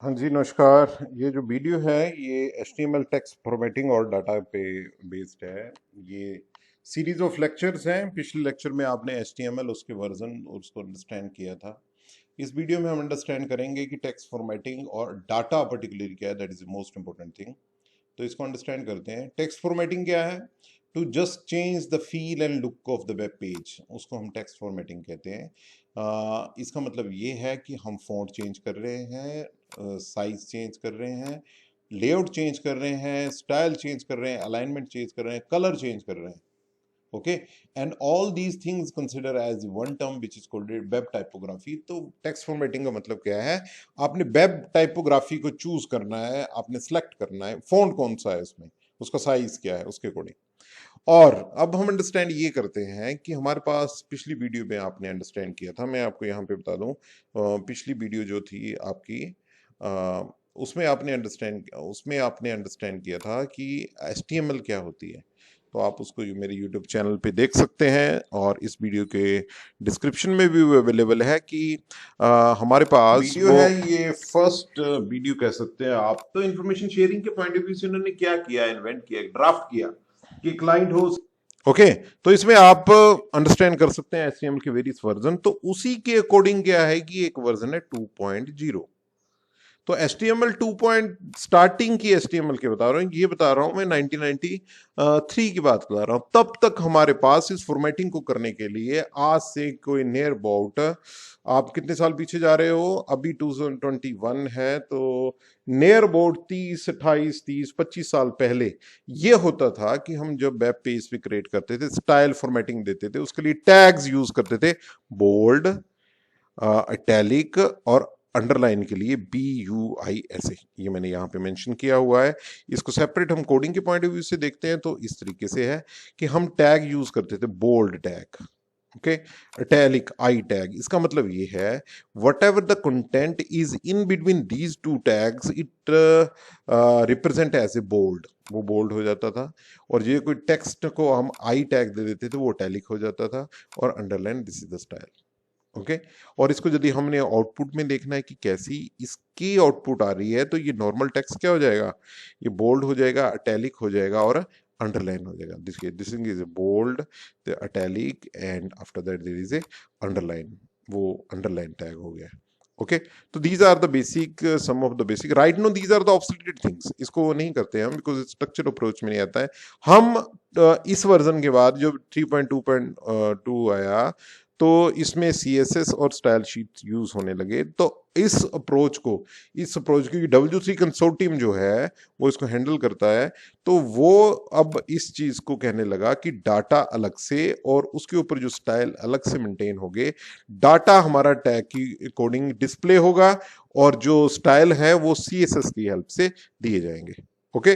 हाँ जी, नमस्कार। ये जो वीडियो है ये HTML टेक्स्ट फॉर्मेटिंग और डाटा पे बेस्ड है। ये सीरीज ऑफ लेक्चर्स हैं। पिछले लेक्चर में आपने HTML उसके वर्जन और उसको अंडरस्टैंड किया था। इस वीडियो में हम अंडरस्टैंड करेंगे कि टेक्स्ट फॉर्मेटिंग और डाटा पर्टिकुलरली क्या है, that is the most important thing. तो इसको अंडरस्टैंड करते हैं। टेक्स्ट फॉर्मेटिंग क्या है? To just change the feel and look of the web page, उसको हम टेक्स्ट फॉर्मेटिंग कहते हैं। इसका मतलब ये है कि हम फॉन्ट चेंज कर रहे हैं, साइज चेंज कर रहे हैं, लेआउट चेंज कर रहे हैं, स्टाइल चेंज कर रहे हैं, अलाइनमेंट चेंज कर रहे हैं, कलर चेंज कर रहे हैं। Okay, and all these things consider as one term which is called web typography. तो टेक्स्ट फॉर्मेटिंग का मतलब क्या है? आपने वेब टाइपोग्राफी को चूज करना है, आपने सेलेक्ट करना है फॉन्ट कौन सा है, उसमें उसका साइज क्या है, उसके अकॉर्डिंग। और अब हम अंडरस्टैंड ये करते हैं कि हमारे पास पिछली वीडियो में आपने अंडरस्टैंड किया था, मैं आपको यहाँ पे बता दूं। पिछली वीडियो जो थी आपकी, उसमें आपने अंडरस्टैंड किया था कि HTML क्या होती है। तो आप उसको मेरे YouTube चैनल पे देख सकते हैं, और इस वीडियो के डिस्क्रिप्शन में भी अवेलेबल है कि हमारे पास वीडियो है। ये फर्स्ट वीडियो कह सकते हैं आप। तो इंफॉर्मेशन शेयरिंग के पॉइंट ऑफ व्यू से उन्होंने क्या किया, इन्वेंट किया, ड्राफ्ट किया कि क्लाइंट हो। ओके, तो इसमें आप अंडरस्टैंड कर सकते हैं HTML के वेरियस वर्जन। तो उसी के अकॉर्डिंग क्या है कि एक वर्जन है 2.0। तो HTML 2 स्टार्टिंग की HTML के बता रहा हूँ, ये बता रहा हूँ मैं 1993 की बात बता रहा हूँ। तब तक हमारे पास इस फॉर्मेटिंग को करने के लिए आज से कोई नियर अबाउट, आप कितने साल पीछे जा रहे हो? अभी 2021 है, तो नियर अबाउट 30, 28, 30, 25 साल पहले ये होता था कि हम जब वेब पेज पे क्रिएट करते थे, स्टाइल फॉर्मेटिंग देते थे, उसके लिए टैग्स यूज करते थे। बोल्ड, इटैलिक और अंडरलाइन के लिए BUIS, ये मैंने यहाँ पे मेंशन किया हुआ है। इसको सेपरेट हम कोडिंग के पॉइंट ऑफ व्यू से देखते हैं तो इस तरीके से है कि हम टैग यूज करते थे, bold tag, okay, italic, I tag. इसका मतलब ये है whatever the content is in between these two tags, it represent as a bold, वो बोल्ड हो जाता था। और ये कोई टेक्स्ट को हम आई टैग दे देते थे, वो इटैलिक हो जाता था। और underline, this is the style. Okay, और इसको यदि हमने आउटपुट में देखना है कि कैसी इसकी आउटपुट आ रही है, तो ये नॉर्मल टेक्स्ट क्या हो जाएगा? ये बोल्ड हो जाएगा, इटैलिक हो जाएगा और अंडरलाइन हो जाएगा। This is a bold, the italic, and after that there is a underline, वो अंडरलाइन टैग हो गया। ओके, तो these are the basic, some of the basic. Right no these are the obsoleted things, इसको नहीं करते हम because structure approach में नहीं आता है। हम इस वर्जन के बाद जो 3.2.2 आया, तो इसमें CSS और स्टाइल शीट यूज होने लगे। तो इस अप्रोच की W3 कंसोर्टियम जो है वो इसको हैंडल करता है। तो वो अब इस चीज को कहने लगा कि डाटा अलग से और उसके ऊपर जो स्टाइल अलग से मेंटेन हो गए। डाटा हमारा टैग की अकॉर्डिंग डिस्प्ले होगा, और जो स्टाइल है वो CSS की हेल्प से दिए जाएंगे। ओके,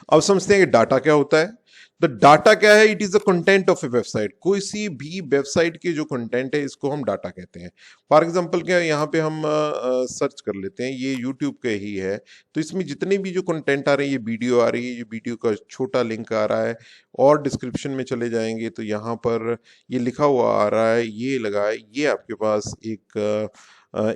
अब समझते हैं कि डाटा क्या होता है। तो डाटा क्या है? It is the content of A website. कोई सी भी वेबसाइट के जो कंटेंट है, इसको हम डाटा कहते हैं। फॉर एग्जांपल क्या, यहाँ पे हम सर्च कर लेते हैं, ये यूट्यूब का ही है। तो इसमें जितने भी जो कंटेंट आ रहे हैं, ये वीडियो आ रही है, ये वीडियो का छोटा लिंक आ रहा है, और डिस्क्रिप्शन में चले जाएंगे तो यहाँ पर ये लिखा हुआ आ रहा है, ये लगा है, ये आपके पास एक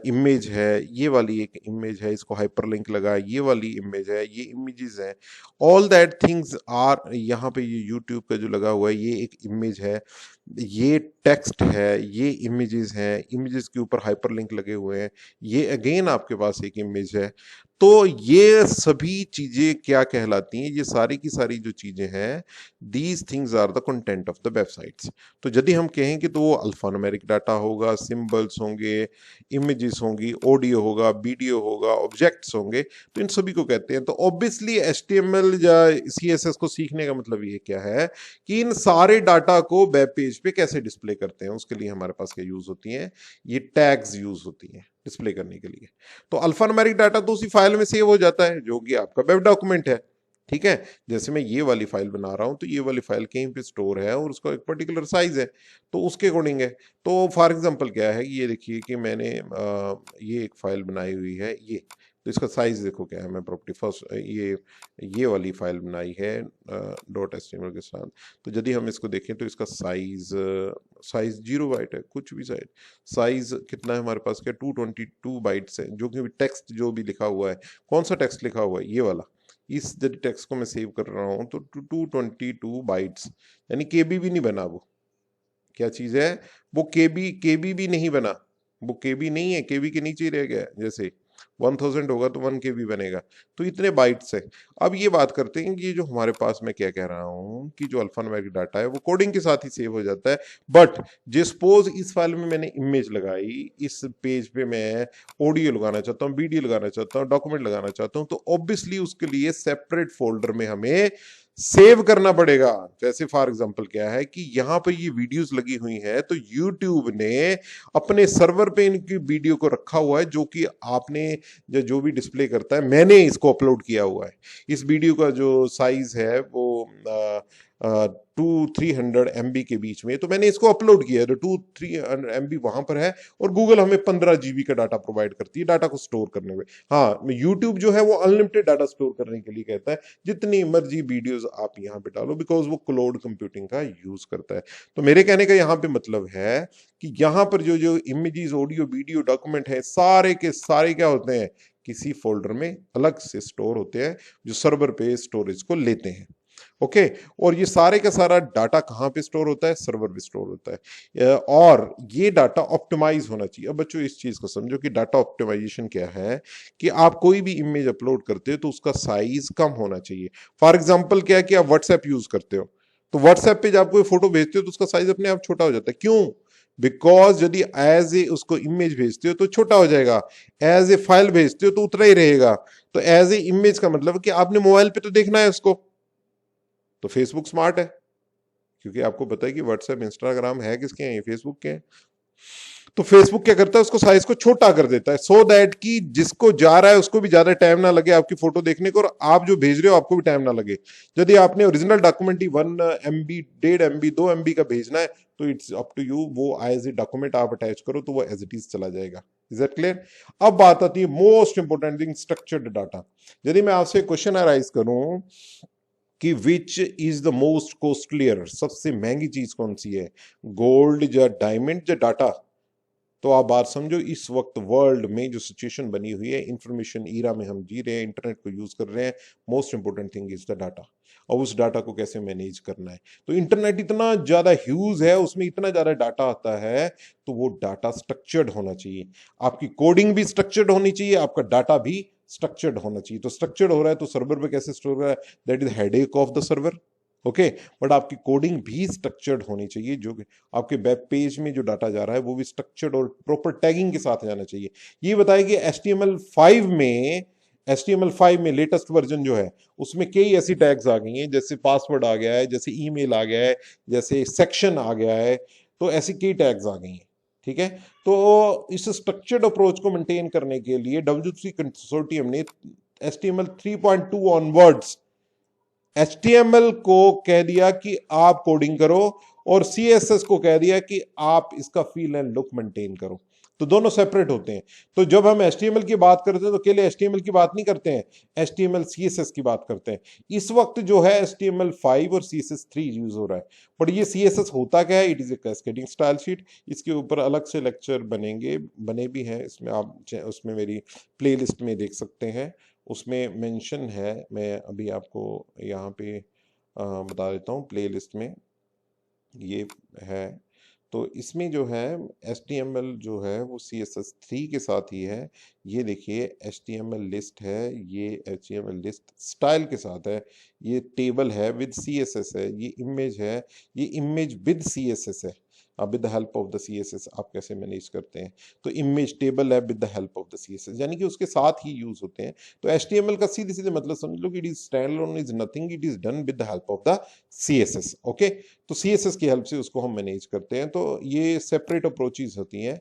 इमेज है, ये वाली एक इमेज है, इसको हाइपरलिंक लगा, ये वाली इमेज है, ये इमेजेस है। ऑल दैट थिंग्स आर, यहाँ पे ये यूट्यूब का जो लगा हुआ है, ये एक इमेज है, ये टेक्स्ट है, ये इमेजेस हैं, इमेजेस के ऊपर हाइपरलिंक लगे हुए हैं, ये अगेन आपके पास एक इमेज है। तो ये सभी चीजें क्या कहलाती हैं? ये सारी की सारी जो चीजें हैं, these things are the content of the websites. तो यदि हम कहें कि तो वो अल्फान्यूमेरिक डाटा होगा, सिंबल्स होंगे, इमेजेस होंगी, ऑडियो होगा, वीडियो होगा, ऑब्जेक्ट्स होंगे, तो इन सभी को कहते हैं। तो ऑब्वियसली HTML या CSS को सीखने का मतलब ये क्या है कि इन सारे डाटा को वेब पेज पे कैसे डिस्प्ले करते हैं, उसके लिए हमारे पास क्या यूज होती हैं? ये टैग्स यूज होती हैं डिस्प्ले करने के लिए। तो अल्फान्यूमेरिक डाटा तो उसी फाइल में सेव हो जाता है जो कि आपका वेब डॉक्यूमेंट है। ठीक है। जैसे मैं ये वाली फाइल बना रहा हूं तो ये वाली फाइल कहीं पे स्टोर है और उसका एक पर्टिकुलर साइज है, तो उसके अकॉर्डिंग है। तो फॉर एग्जांपल क्या है, ये देखिए कि मैंने ये एक फाइल बनाई हुई है ये, तो इसका साइज देखो क्या है। मैं प्रॉपर्टी फर्स्ट ये वाली फाइल बनाई है डॉट एचटीएमएल के साथ। तो यदि हम इसको देखें तो इसका साइज साइज 0 बाइट है, कुछ भी साइज कितना है हमारे पास, क्या 222 बाइट्स है, जो कि टेक्स्ट जो भी लिखा हुआ है, कौन सा टेक्स्ट लिखा हुआ है, ये वाला। इस यदि टेक्स्ट को मैं सेव कर रहा हूं तो 222 बाइट्स, यानी केबी भी नहीं बना वो। क्या चीज है वो, केबी केबी भी नहीं बना, वो केबी नहीं है, केबी के नीचे ही रह गया। जैसे 1000 होगा तो 1 केबी बनेगा, तो इतने बाइट्स है। अब ये बात करते हैं कि ये जो हमारे पास, मैं क्या कह रहा हूं कि जो अल्फान्यूमेरिक डाटा है वो कोडिंग के साथ ही सेव हो जाता है। बट जे सपोज इस फाइल में मैंने इमेज लगाई, इस पेज पे मैं ऑडियो लगाना चाहता हूँ, वीडियो लगाना चाहता हूँ, डॉक्यूमेंट लगाना चाहता हूँ, तो ऑब्वियसली उसके लिए सेपरेट फोल्डर में हमें सेव करना पड़ेगा। जैसे फॉर एग्जांपल क्या है कि यहां पर ये वीडियोस लगी हुई है, तो YouTube ने अपने सर्वर पे इनकी वीडियो को रखा हुआ है, जो कि आपने जो भी डिस्प्ले करता है, मैंने इसको अपलोड किया हुआ है। इस वीडियो का जो साइज है वो 200-300 MB के बीच में, तो मैंने इसको अपलोड किया है, तो 200-300 MB वहां पर है, और गूगल हमें 15 GB का डाटा प्रोवाइड करती है डाटा को स्टोर करने में। हाँ, यूट्यूब जो है वो अनलिमिटेड डाटा स्टोर करने के लिए कहता है, जितनी मर्जी वीडियोस आप यहाँ पे डालो, बिकॉज वो क्लाउड कंप्यूटिंग का यूज करता है। तो मेरे कहने का यहाँ पे मतलब है कि यहाँ पर जो जो इमेजेस, ऑडियो, वीडियो, डॉक्यूमेंट है, सारे के सारे क्या होते हैं, किसी फोल्डर में अलग से स्टोर होते हैं, जो सर्वर पे स्टोरेज को लेते हैं। ओके। और ये सारे का सारा डाटा कहां पे स्टोर होता है, सर्वर पे स्टोर होता है, और ये डाटा ऑप्टिमाइज होना चाहिए। अब बच्चों इस चीज को समझो कि डाटा ऑप्टिमाइजेशन क्या है, कि आप कोई भी इमेज अपलोड करते हो तो उसका साइज कम होना चाहिए। फॉर एग्जाम्पल क्या है कि आप व्हाट्सएप यूज करते हो, तो व्हाट्सएप पे जब आप कोई फोटो भेजते हो तो उसका साइज अपने आप छोटा हो जाता है। क्यों? बिकॉज यदि एज ए उसको इमेज भेजते हो तो छोटा हो जाएगा, एज ए फाइल भेजते हो तो उतना ही रहेगा। तो एज ए इमेज का मतलब कि आपने मोबाइल पे तो देखना है उसको। तो फेसबुक स्मार्ट है, क्योंकि आपको पता है कि व्हाट्सएप, इंस्टाग्राम है किसके हैं, ये फेसबुक के हैं। तो फेसबुक क्या करता है, उसको साइज को छोटा कर देता है, सो दैट कि जिसको जा रहा है उसको भी ज्यादा टाइम ना लगे आपकी फोटो देखने को, और आप जो भेज रहे हो आपको भी टाइम ना लगे। यदि आपने ओरिजिनल डॉक्यूमेंट ही 1 MB, 1.5 MB, 2 MB का भेजना है, तो इट्स अप टू यू, वो एज ए डॉक्यूमेंट आप अटैच करो तो वो एज इट इज चला जाएगा। Is that clear? अब बात आती है most important thing, structured data. यदि मैं आपसे क्वेश्चन अराइज करूं कि which is the most costlier, सबसे महंगी चीज कौन सी है, गोल्ड या डायमंड या डाटा, तो आप बात समझो, इस वक्त वर्ल्ड में जो सिचुएशन बनी हुई है, इंफॉर्मेशन ईरा में हम जी रहे हैं, इंटरनेट को यूज कर रहे हैं, most important thing is the data, और उस डाटा को कैसे मैनेज करना है। तो इंटरनेट इतना ज्यादा ह्यूज है, उसमें इतना ज्यादा डाटा आता है, तो वो डाटा स्ट्रक्चर्ड होना चाहिए, आपकी कोडिंग भी स्ट्रक्चर्ड होनी चाहिए, आपका डाटा भी स्ट्रक्चर्ड होना चाहिए। तो स्ट्रक्चर्ड हो रहा है तो सर्वर पे कैसे स्टोर हो रहा है, that is headache of the server. Okay. But आपकी कोडिंग भी स्ट्रक्चर्ड होनी चाहिए, जो कि आपके वेब पेज में जो डाटा जा रहा है वो भी स्ट्रक्चर्ड और प्रॉपर टैगिंग के साथ जाना चाहिए। ये बताइए कि HTML5 में लेटेस्ट वर्जन जो है उसमें कई ऐसी टैग्स आ गई हैं, जैसे पासवर्ड आ गया है, जैसे ईमेल आ गया है, जैसे सेक्शन आ गया है, तो ऐसी कई टैग्स आ गई हैं। ठीक है। तो इस स्ट्रक्चर्ड अप्रोच को मेंटेन करने के लिए W3 कंसोर्टियम ने HTML 3.2 ऑनवर्ड्स HTML को कह दिया कि आप कोडिंग करो, और CSS को कह दिया कि आप इसका फील एंड लुक मेंटेन करो। तो दोनों सेपरेट होते हैं। तो जब हम HTML की बात करते हैं तो अकेले HTML की बात नहीं करते हैं, HTML CSS की बात करते हैं। इस वक्त जो है HTML5 और CSS3 यूज हो रहा है। पर ये CSS होता क्या है, it is a cascading style sheet. इसके ऊपर अलग से लेक्चर बने भी हैं, इसमें आप उसमें मेरी प्लेलिस्ट में देख सकते हैं, उसमें मेंशन है। मैं अभी आपको यहाँ पे बता देता हूँ, प्लेलिस्ट में ये है। तो इसमें जो है HTML जो है वो CSS3 के साथ ही है। ये देखिए HTML लिस्ट है, ये HTML लिस्ट स्टाइल के साथ है, ये टेबल है विद CSS है, ये इमेज है, ये इमेज विद CSS है। अब with the help of the CSS आप कैसे मैनेज करते हैं, तो इमेज टेबल है with the help of the CSS, यानी कि उसके साथ ही यूज होते हैं। तो HTML का सीधे सीधे मतलब समझ लो कि it is stand alone, is nothing, it is done with the help of the CSS। Okay. तो तो CSS की हेल्प से उसको हम मैनेज करते हैं। तो ये सेपरेट अप्रोचेस होती हैं।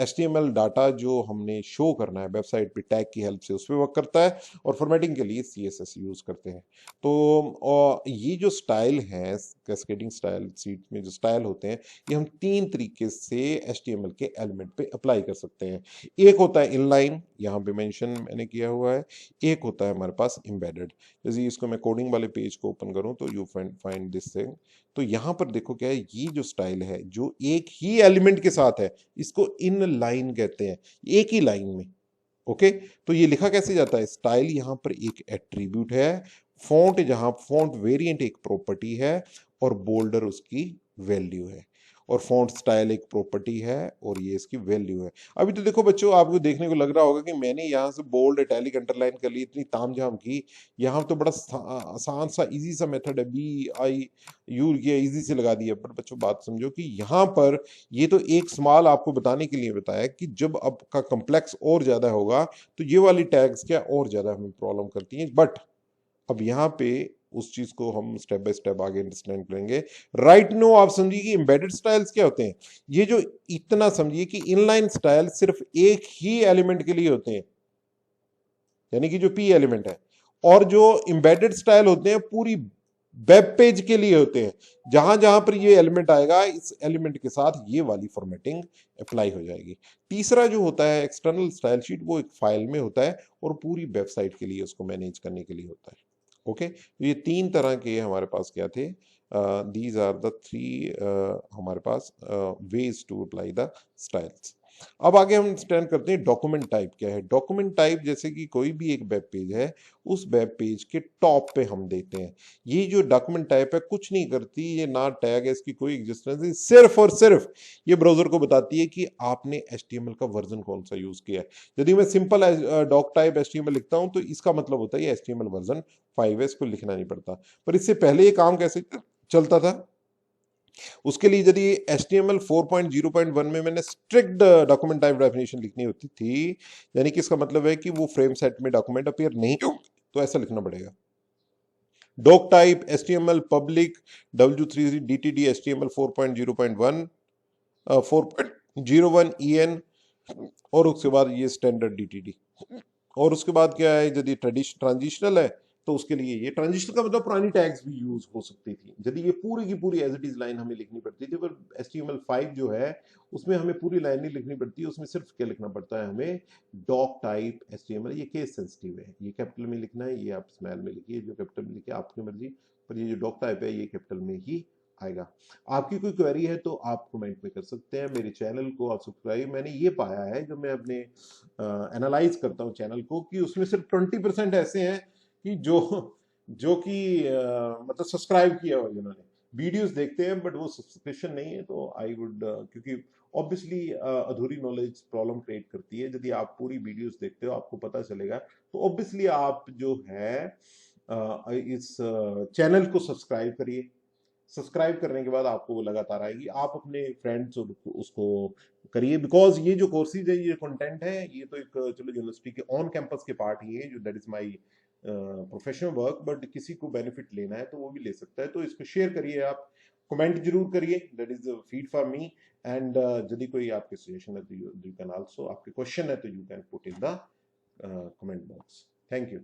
HTML डाटा जो हमने शो करना है वेबसाइट पे टैग की हेल्प से उस पर वर्क करता है, और फॉर्मेटिंग के लिए CSS यूज करते हैं। तो ये जो स्टाइल है, कैस्केडिंग स्टाइल, सीट में जो स्टाइल होते हैं, ये हम 3 तरीके से HTML के एलिमेंट पे अप्लाई कर सकते हैं। एक होता है इनलाइन, यहाँ पे मेंशन मैंने किया हुआ है। एक होता है हमारे पास एम्बेडेड। जैसे इसको मैं कोडिंग वाले पेज को ओपन करूं तो यू फाइंड दिस थिंग। तो यहाँ पर देखो क्या है, ये जो स्टाइल है जो एक ही एलिमेंट के साथ है, इसको इन लाइन कहते हैं, एक ही लाइन में। ओके, तो ये लिखा कैसे जाता है? स्टाइल यहाँ पर एक एट्रीब्यूट है, फॉन्ट जहां फॉन्ट वेरिएंट एक प्रॉपर्टी है, और बोल्डर उसकी वैल्यू है, और फॉन्ट स्टाइल एक प्रॉपर्टी है, और ये इसकी वैल्यू है। अभी तो देखो बच्चों, आपको देखने को लग रहा होगा कि मैंने यहाँ से बोल्ड इटैलिक अंडरलाइन कर ली, इतनी तामझाम की। यहाँ तो बड़ा आसान सा इजी सा मेथड है, BI किया, इजी से लगा दिया। पर बच्चों बात समझो कि यहाँ पर ये तो एक स्मॉल आपको बताने के लिए बताया कि जब आपका कॉम्प्लेक्स और ज्यादा होगा तो ये वाली टैग्स क्या और ज्यादा हमें प्रॉब्लम करती हैं। बट अब यहाँ पे उस चीज को हम स्टेप बाय स्टेप आगे अंडरस्टैंड करेंगे। राइट नो आप समझिए कि एम्बेडेड स्टाइल्स क्या होते हैं। ये जो, इतना समझिए कि इनलाइन स्टाइल सिर्फ एक ही एलिमेंट के लिए होते हैं, यानी कि जो P एलिमेंट है, और जो एम्बेडेड स्टाइल होते हैं पूरी वेब पेज के लिए होते हैं। जहां जहां पर ये एलिमेंट आएगा, इस एलिमेंट के साथ ये वाली फॉर्मेटिंग अप्लाई हो जाएगी। तीसरा जो होता है एक्सटर्नल स्टाइल शीट, वो एक फाइल में होता है और पूरी वेबसाइट के लिए उसको मैनेज करने के लिए होता है। ओके, तो ये 3 तरह के हमारे पास क्या थे, दीज आर द 3 हमारे पास ways to apply the styles. अब आगे हम स्टैंड करते हैं डॉक्यूमेंट टाइप क्या है। डॉक्यूमेंट टाइप जैसे कि कोई भी एक वेब पेज है, उस वेब पेज के टॉप पे हम देते हैं। ये जो डॉक्यूमेंट टाइप है कुछ नहीं करती, ये ना टैग है, इसकी कोई एग्जिस्टेंस नहीं, सिर्फ और सिर्फ ये ब्राउजर को बताती है कि आपने HTML का वर्जन कौन सा यूज किया है। यदि मैं सिंपल डॉक टाइप HTML लिखता हूं तो इसका मतलब होता है ये HTML वर्जन 5 है, इसको लिखना नहीं पड़ता। पर इससे पहले ये काम कैसे चलता था? उसके लिए यदि HTML 4.0.1 में मैंने स्ट्रिक्ट डॉक्यूमेंट टाइप डेफिनेशन लिखनी होती थी, यानी कि इसका मतलब है कि वो फ्रेम सेट में डॉक्यूमेंट अपीयर नहीं होंगे, तो ऐसा लिखना पड़ेगा। Doc type HTML public W3 DTD HTML 4.0.1 4.01 EN, और उसके बाद ये स्टैंडर्ड DTD। और उसके बाद क्या है, यदि ट्रांजिशनल है तो उसके लिए ये ट्रांजिशनल का मतलब पुरानी टैग्स भी यूज हो सकती थी। यदि ये पूरी की पूरी एज इट इज लाइन हमें लिखनी पड़ती थी, पर HTML5 जो है उसमें हमें पूरी लाइन नहीं लिखनी पड़ती, उसमें सिर्फ क्या लिखना पड़ता है हमें, डॉक टाइप HTML। ये केस सेंसिटिव है, ये कैपिटल में लिखना है, ये आप स्मॉल में लिखिए, जो कैपिटल में लिखिए आपकी मर्जी, पर ये जो डॉक टाइप है ये कैपिटल में ही आएगा। आपकी कोई क्वेरी है तो आप कमेंट में कर सकते हैं। मेरे चैनल को आप सब्सक्राइब, मैंने ये पाया है जो मैं अपने एनालाइज करता हूँ चैनल को, कि उसमें सिर्फ 20% ऐसे हैं कि जो कि मतलब सब्सक्राइब किया हुआ जिन्होंने वीडियोस देखते हैं, बट वो सब्सक्रिप्शन नहीं है। तो आई वुड, क्योंकि ऑब्वियसली अधूरी नॉलेज प्रॉब्लम क्रिएट करती है। यदि आप पूरी वीडियोस देखते हो आपको पता चलेगा, तो ऑब्वियसली आप जो है इस चैनल को सब्सक्राइब करिए। सब्सक्राइब करने के बाद आपको वो लगातार आएगी, आप अपने फ्रेंड्स उसको करिए, बिकॉज ये जो कोर्सेज है, ये कंटेंट है, ये तो एक चलो यूनिवर्सिटी के ऑन कैंपस के पार्ट ही है, जो that is my professional work, but किसी को बेनिफिट लेना है तो वो भी ले सकता है। तो इसको शेयर करिए, आप कमेंट जरूर करिए, that is feed for me. And यदि कोई आपके सजेशन है तो यू कैन आल्सो, आपके क्वेश्चन है तो you can put in the comment box. Thank you.